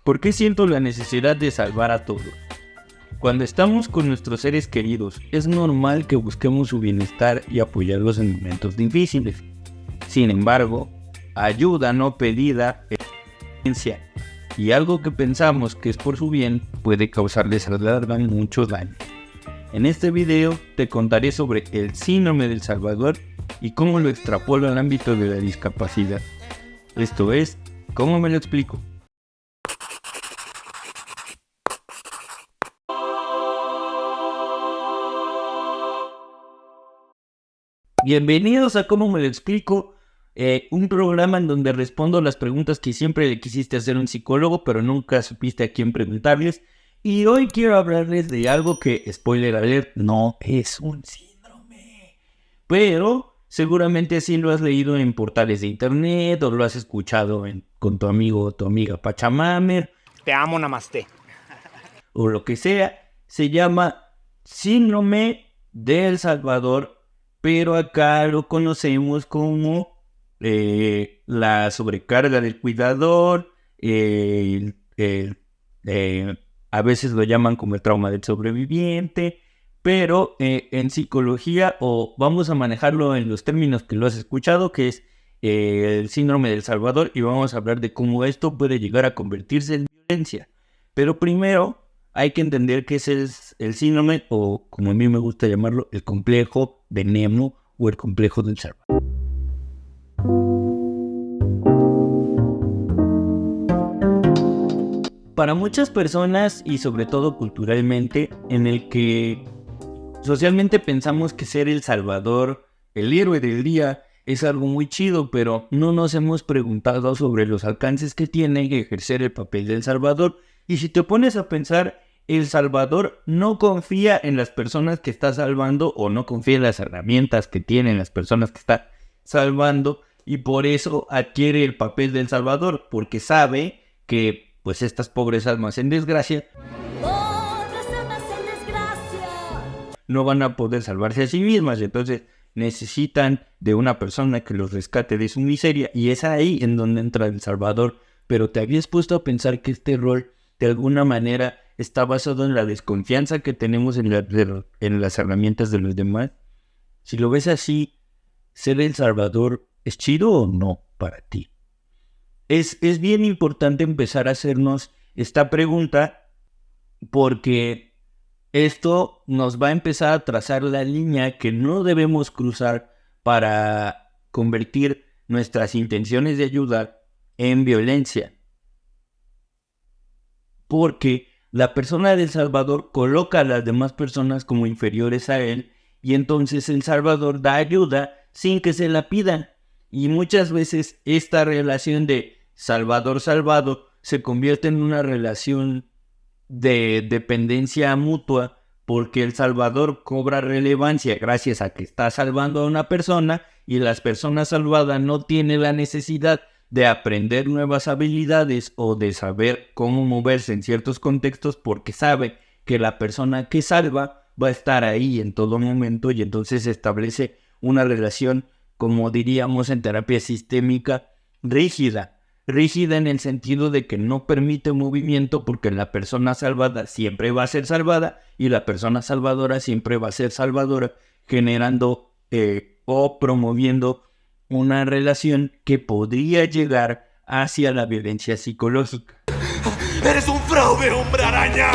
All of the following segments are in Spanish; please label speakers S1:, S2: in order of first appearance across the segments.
S1: ¿Por qué siento la necesidad de salvar a todos? Cuando estamos con nuestros seres queridos, es normal que busquemos su bienestar y apoyarlos en momentos difíciles. Sin embargo, ayuda no pedida es violencia, y algo que pensamos que es por su bien puede causarles a la larga mucho daño. En este video te contaré sobre el síndrome del Salvador y cómo lo extrapolo al ámbito de la discapacidad. Esto es, ¿cómo me lo explico? Bienvenidos a ¿Cómo me lo explico? Un programa en donde respondo las preguntas que siempre le quisiste hacer a un psicólogo, pero nunca supiste a quién preguntarles. Y hoy quiero hablarles de algo que, spoiler alert, no es un síndrome. Pero seguramente sí lo has leído en portales de internet o lo has escuchado con tu amigo o tu amiga Pachamamer.
S2: Te amo, namaste.
S1: O lo que sea. Se llama síndrome del Salvador, pero acá lo conocemos como la sobrecarga del cuidador, a veces lo llaman como el trauma del sobreviviente, pero en psicología, o vamos a manejarlo en los términos que lo has escuchado, que es el síndrome del Salvador, y vamos a hablar de cómo esto puede llegar a convertirse en violencia. Pero primero hay que entender qué es el síndrome, o como a mí me gusta llamarlo, el complejo de Nemo o el complejo del Salvador. Para muchas personas, y sobre todo culturalmente, en el que socialmente pensamos que ser el Salvador, el héroe del día, es algo muy chido, pero no nos hemos preguntado sobre los alcances que tiene ejercer el papel del Salvador. Y si te pones a pensar, el Salvador no confía en las personas que está salvando, o no confía en las herramientas que tienen las personas que está salvando, y por eso adquiere el papel del Salvador, porque sabe que pues estas pobres almas en desgracia no van a poder salvarse a sí mismas, entonces necesitan de una persona que los rescate de su miseria, y es ahí en donde entra el Salvador. Pero ¿te habías puesto a pensar que este rol de alguna manera está basado en la desconfianza que tenemos en las herramientas de los demás? Si lo ves así, ¿ser el Salvador es chido o no para ti? Es bien importante empezar a hacernos esta pregunta, porque esto nos va a empezar a trazar la línea que no debemos cruzar para convertir nuestras intenciones de ayudar en violencia. Porque la persona del Salvador coloca a las demás personas como inferiores a él, y entonces el Salvador da ayuda sin que se la pidan. Y muchas veces esta relación de Salvador-salvado se convierte en una relación de dependencia mutua, porque el Salvador cobra relevancia gracias a que está salvando a una persona, y las personas salvadas no tienen la necesidad de aprender nuevas habilidades o de saber cómo moverse en ciertos contextos, porque sabe que la persona que salva va a estar ahí en todo momento, y entonces se establece una relación, como diríamos en terapia sistémica, rígida en el sentido de que no permite movimiento, porque la persona salvada siempre va a ser salvada y la persona salvadora siempre va a ser salvadora, generando o promoviendo una relación que podría llegar hacia la violencia psicológica.
S2: ¡Eres un fraude, hombre araña!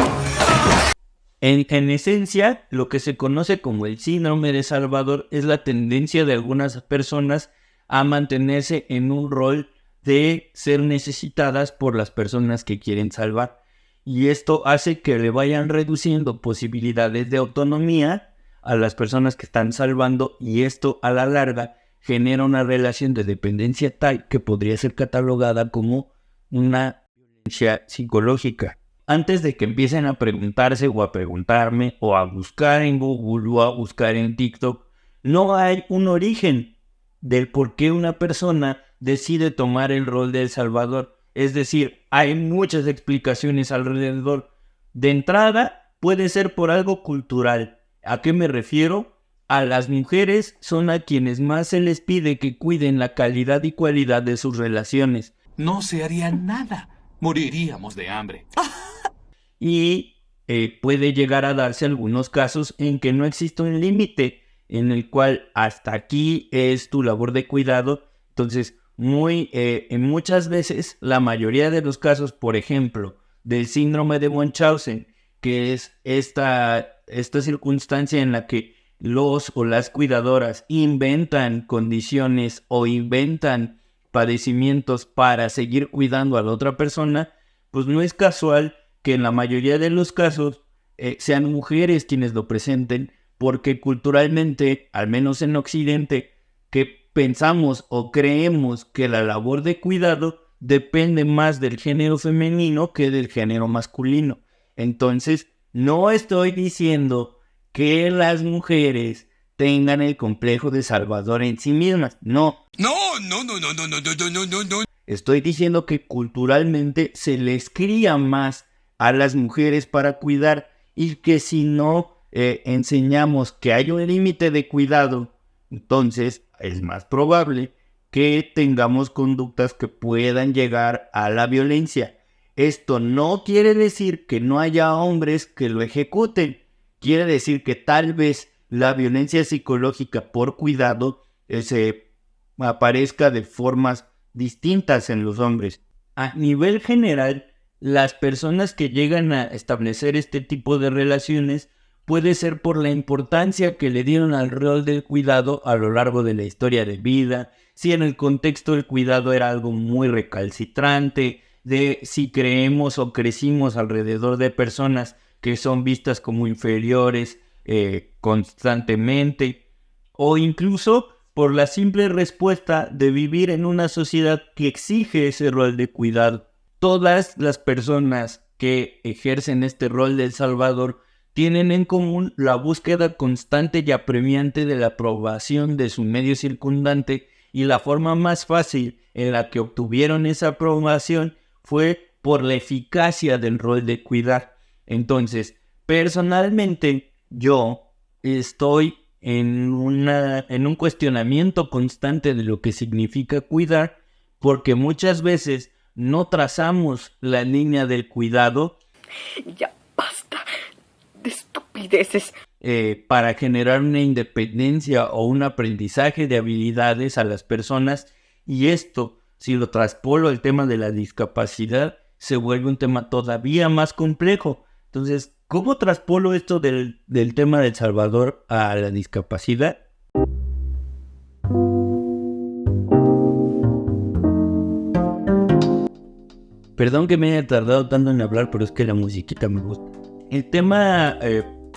S1: En esencia, lo que se conoce como el síndrome de Salvador es la tendencia de algunas personas a mantenerse en un rol de ser necesitadas por las personas que quieren salvar. Y esto hace que le vayan reduciendo posibilidades de autonomía a las personas que están salvando, y esto a la larga genera una relación de dependencia tal que podría ser catalogada como una violencia psicológica. Antes de que empiecen a preguntarse o a preguntarme o a buscar en Google o a buscar en TikTok, no hay un origen del por qué una persona decide tomar el rol del Salvador. Es decir, hay muchas explicaciones alrededor. De entrada, puede ser por algo cultural. ¿A qué me refiero? A las mujeres son a quienes más se les pide que cuiden la calidad y cualidad de sus relaciones.
S2: No se haría nada Moriríamos de hambre.
S1: Y puede llegar a darse algunos casos en que no existe un límite, en el cual hasta aquí es tu labor de cuidado. Entonces, en muchas veces, la mayoría de los casos, por ejemplo, del síndrome de Munchausen, que es esta circunstancia en la que los o las cuidadoras inventan condiciones o inventan padecimientos para seguir cuidando a la otra persona, pues no es casual que en la mayoría de los casos sean mujeres quienes lo presenten, porque culturalmente, al menos en Occidente, que pensamos o creemos que la labor de cuidado depende más del género femenino que del género masculino. Entonces, no estoy diciendo que las mujeres tengan el complejo de Salvador en sí mismas, no.
S2: No.
S1: Estoy diciendo que culturalmente se les cría más a las mujeres para cuidar, y que si no enseñamos que hay un límite de cuidado, entonces es más probable que tengamos conductas que puedan llegar a la violencia. Esto no quiere decir que no haya hombres que lo ejecuten. Quiere decir que tal vez la violencia psicológica por cuidado se aparezca de formas distintas en los hombres. A nivel general, las personas que llegan a establecer este tipo de relaciones puede ser por la importancia que le dieron al rol del cuidado a lo largo de la historia de vida, si en el contexto del cuidado era algo muy recalcitrante, de si creemos o crecimos alrededor de personas que son vistas como inferiores constantemente, o incluso por la simple respuesta de vivir en una sociedad que exige ese rol de cuidado. Todas las personas que ejercen este rol del salvador tienen en común la búsqueda constante y apremiante de la aprobación de su medio circundante, y la forma más fácil en la que obtuvieron esa aprobación fue por la eficacia del rol de cuidar. Entonces, personalmente, yo estoy en un cuestionamiento constante de lo que significa cuidar, porque muchas veces no trazamos la línea del cuidado.
S3: Ya basta de estupideces.
S1: Para generar una independencia o un aprendizaje de habilidades a las personas, y esto, si lo traspolo al tema de la discapacidad, se vuelve un tema todavía más complejo. Entonces, ¿cómo traspolo esto del tema del Salvador a la discapacidad? Perdón que me haya tardado tanto en hablar, pero es que la musiquita me gusta. El tema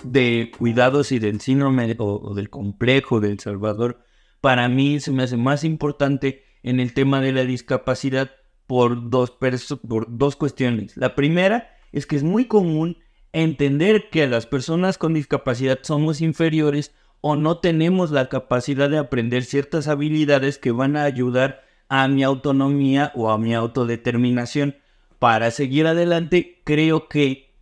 S1: de cuidados y del síndrome o del complejo del Salvador, para mí se me hace más importante en el tema de la discapacidad por dos cuestiones. La primera es que es muy común entender que a las personas con discapacidad somos inferiores o no tenemos la capacidad de aprender ciertas habilidades que van a ayudar a mi autonomía o a mi autodeterminación. Para seguir adelante, creo que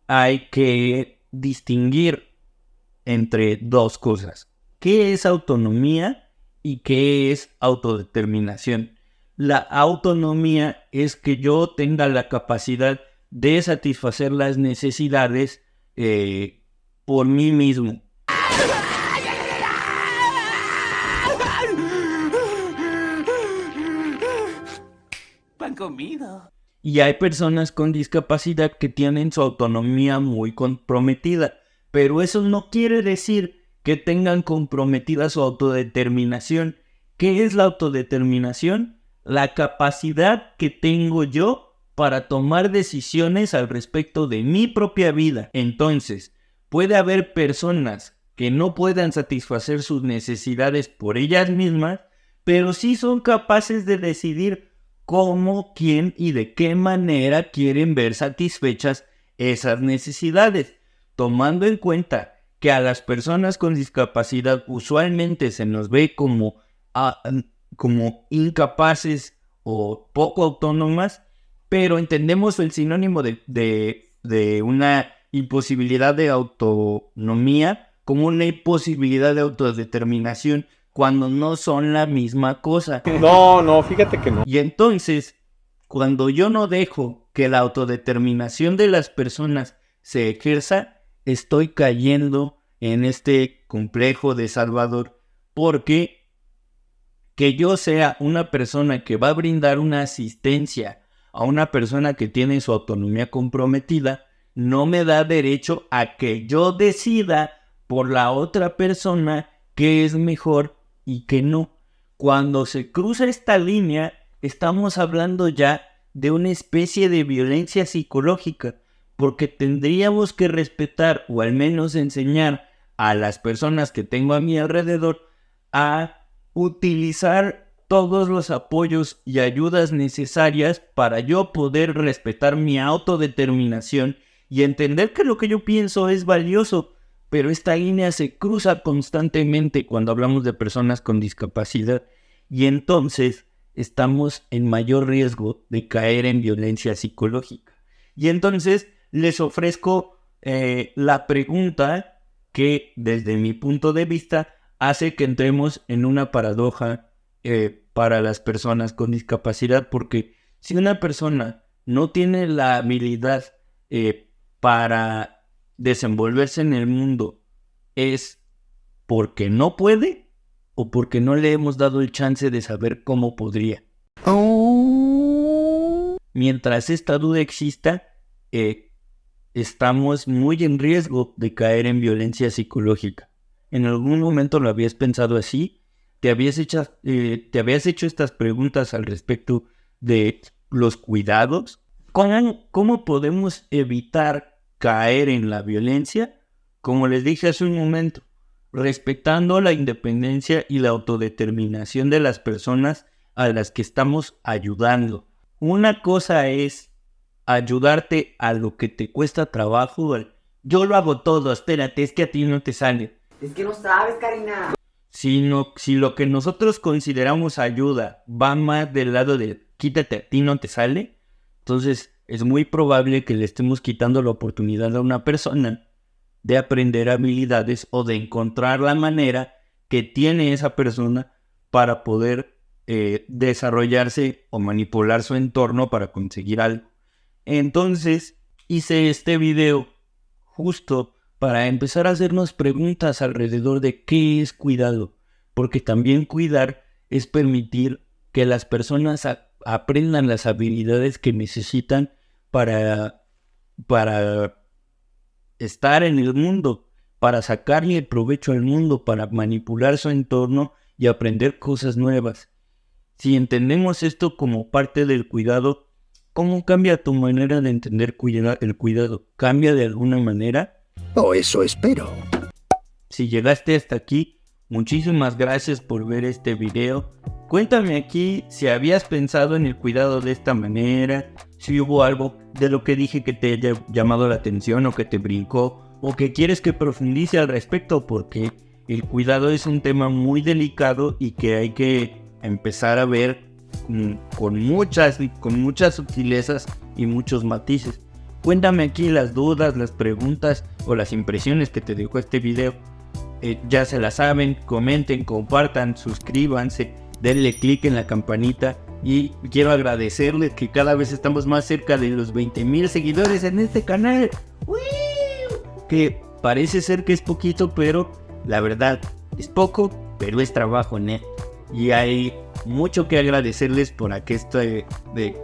S1: hay que distinguir entre dos cosas. ¿Qué es autonomía y qué es autodeterminación? La autonomía es que yo tenga la capacidad de satisfacer las necesidades por mí mismo.
S2: Pan comido.
S1: Y hay personas con discapacidad que tienen su autonomía muy comprometida, pero eso no quiere decir que tengan comprometida su autodeterminación. ¿Qué es la autodeterminación? La capacidad que tengo yo para tomar decisiones al respecto de mi propia vida. Entonces, puede haber personas que no puedan satisfacer sus necesidades por ellas mismas, pero sí son capaces de decidir cómo, quién y de qué manera quieren ver satisfechas esas necesidades, tomando en cuenta que a las personas con discapacidad usualmente se nos ve como incapaces o poco autónomas, pero entendemos el sinónimo de una imposibilidad de autonomía como una imposibilidad de autodeterminación, cuando no son la misma cosa.
S4: No, fíjate que no.
S1: Y entonces, cuando yo no dejo que la autodeterminación de las personas se ejerza, estoy cayendo en este complejo de Salvador, porque que yo sea una persona que va a brindar una asistencia a una persona que tiene su autonomía comprometida, no me da derecho a que yo decida por la otra persona qué es mejor y qué no. Cuando se cruza esta línea, estamos hablando ya de una especie de violencia psicológica, porque tendríamos que respetar o al menos enseñar a las personas que tengo a mi alrededor a utilizar todos los apoyos y ayudas necesarias para yo poder respetar mi autodeterminación y entender que lo que yo pienso es valioso, pero esta línea se cruza constantemente cuando hablamos de personas con discapacidad y entonces estamos en mayor riesgo de caer en violencia psicológica. Y entonces les ofrezco la pregunta que desde mi punto de vista hace que entremos en una paradoja para las personas con discapacidad, porque si una persona no tiene la habilidad para desenvolverse en el mundo, ¿es porque no puede o porque no le hemos dado el chance de saber cómo podría? Mientras esta duda exista, estamos muy en riesgo de caer en violencia psicológica. ¿En algún momento lo habías pensado así? ¿Te habías hecho estas preguntas al respecto de los cuidados? ¿Cómo podemos evitar caer en la violencia? Como les dije hace un momento, respetando la independencia y la autodeterminación de las personas a las que estamos ayudando. Una cosa es ayudarte a lo que te cuesta trabajo. Yo lo hago todo, espérate, es que a ti no te sale.
S4: Es que no sabes, Karina.
S1: Si lo que nosotros consideramos ayuda va más del lado de quítate, a ti no te sale, entonces es muy probable que le estemos quitando la oportunidad a una persona de aprender habilidades o de encontrar la manera que tiene esa persona para poder desarrollarse o manipular su entorno para conseguir algo. Entonces hice este video justo para empezar a hacernos preguntas alrededor de qué es cuidado, porque también cuidar es permitir que las personas aprendan las habilidades que necesitan para estar en el mundo, para sacarle el provecho al mundo, para manipular su entorno y aprender cosas nuevas. Si entendemos esto como parte del cuidado, ¿cómo cambia tu manera de entender el cuidado? ¿Cambia de alguna manera?
S5: O eso espero.
S1: Si llegaste hasta aquí, muchísimas gracias por ver este video. Cuéntame aquí si habías pensado en el cuidado de esta manera, si hubo algo de lo que dije que te haya llamado la atención o que te brincó, o que quieres que profundice al respecto, porque el cuidado es un tema muy delicado y que hay que empezar a ver con muchas sutilezas y muchos matices. Cuéntame aquí las dudas, las preguntas o las impresiones que te dejó este video. Ya se la saben, comenten, compartan, suscríbanse, denle click en la campanita y quiero agradecerles que cada vez estamos más cerca de los 20,000 seguidores en este canal. ¡Woo! Que parece ser que es poquito, pero la verdad es poco, pero es trabajo, ¿no? Y hay mucho que agradecerles por que este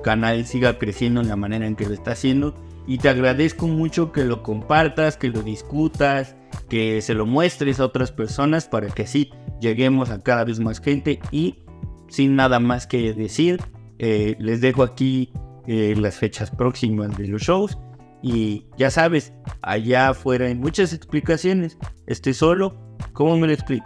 S1: canal siga creciendo en la manera en que lo está haciendo. Y te agradezco mucho que lo compartas, que lo discutas, que se lo muestres a otras personas para que así lleguemos a cada vez más gente. Y sin nada más que decir, les dejo aquí las fechas próximas de los shows. Y ya sabes, allá afuera hay muchas explicaciones. Estoy solo, ¿cómo me lo explico?